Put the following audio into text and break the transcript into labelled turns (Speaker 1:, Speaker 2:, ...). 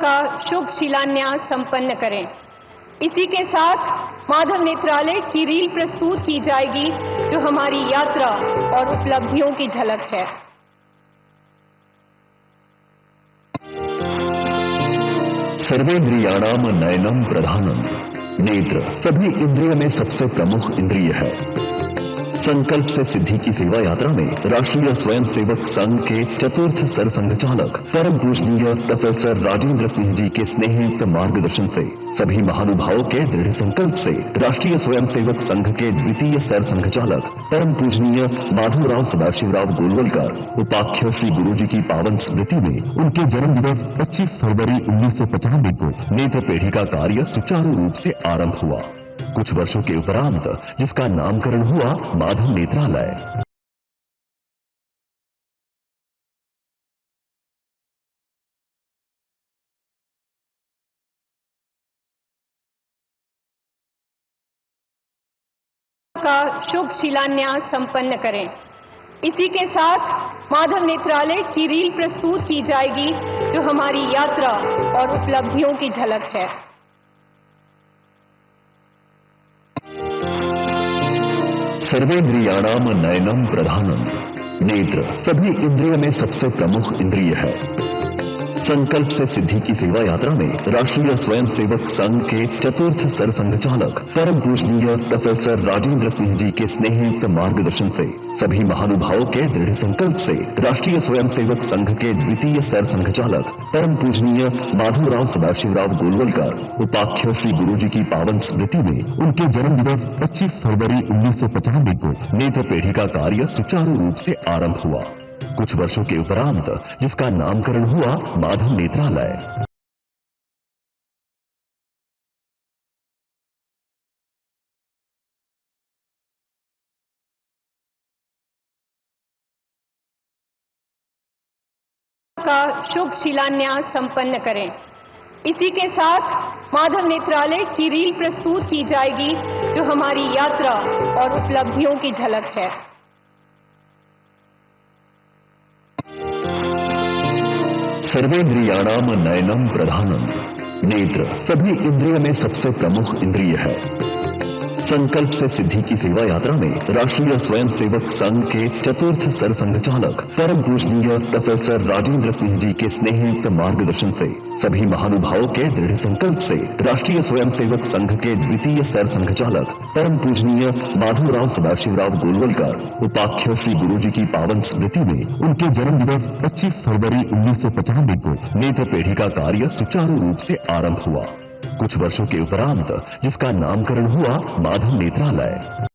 Speaker 1: का शुभ शिलान्यास संपन्न करें। इसी के साथ माधव नेत्रालय की रील प्रस्तुत की जाएगी, जो हमारी यात्रा और उपलब्धियों की झलक है।
Speaker 2: सर्वेन्द्रियाणाम नयनम प्रधानम। नेत्र सभी इंद्रिय में सबसे प्रमुख इंद्रिय है। संकल्प से सिद्धि की सेवा यात्रा में राष्ट्रीय स्वयंसेवक संघ के चतुर्थ सरसंघचालक परम पूजनीय प्रोफेसर राजेंद्र सिंह जी के स्नेहयुक्त मार्गदर्शन से सभी महानुभावों के दृढ़ संकल्प से राष्ट्रीय स्वयंसेवक संघ के द्वितीय सरसंघचालक परम पूजनीय माधवराव सदाशिवराव गोलवलकर उपाख्य श्री गुरु जी की पावन स्मृति में उनके जन्म दिवस 25 फरवरी 1995 को नेत्र पेढ़ी का कार्य सुचारू रूप से आरंभ हुआ। कुछ वर्षों के उपरांत जिसका नामकरण हुआ माधव नेत्रालय।
Speaker 1: का शुभ शिलान्यास संपन्न करें। इसी के साथ माधव नेत्रालय की रील प्रस्तुत की जाएगी, जो हमारी यात्रा और उपलब्धियों की झलक है।
Speaker 2: सर्वेन्द्रियाणाम नयनम प्रधानम। नेत्र सभी इंद्रिय में सबसे प्रमुख इंद्रिय है। संकल्प से सिद्धि की सेवा यात्रा में राष्ट्रीय स्वयंसेवक संघ के चतुर्थ सरसंघचालक परम पूजनीय प्रोफेसर राजेंद्र सिंह जी के स्नेहयुक्त मार्गदर्शन से सभी महानुभावों के दृढ़ संकल्प से राष्ट्रीय स्वयंसेवक संघ के द्वितीय सरसंघचालक परम पूजनीय माधवराव सदाशिवराव गोलवलकर उपाख्य श्री गुरु जी की पावन स्मृति में उनके जन्म दिवस 25 फरवरी 1995 को नेत्र पेढ़ी का कार्य सुचारू रूप से आरंभ हुआ। कुछ वर्षों के उपरांत जिसका नामकरण हुआ माधव नेत्रालय।
Speaker 1: का शुभ शिलान्यास संपन्न करें। इसी के साथ माधव नेत्रालय की रील प्रस्तुत की जाएगी, जो हमारी यात्रा और उपलब्धियों की झलक है।
Speaker 2: सर्वेन्द्रियाणाम नयनम प्रधानम। नेत्र सभी इंद्रिय में सबसे प्रमुख इंद्रिय है। संकल्प से सिद्धि की सेवा यात्रा में राष्ट्रीय स्वयंसेवक संघ के चतुर्थ सरसंघचालक परम पूजनीय प्रोफेसर राजेंद्र सिंह जी के स्नेहयुक्त मार्गदर्शन से सभी महानुभावों के दृढ़ संकल्प से राष्ट्रीय स्वयंसेवक संघ के द्वितीय सरसंघचालक परम पूजनीय माधवराव सदाशिवराव गोलवलकर उपाख्य श्री गुरु जी की पावन स्मृति में उनके जन्म दिवस 25 फरवरी 1995 को नेत्र पेढ़ी का कार्य सुचारू रूप से आरंभ हुआ। कुछ वर्षों के उपरांत जिसका नामकरण हुआ माधव नेत्रालय।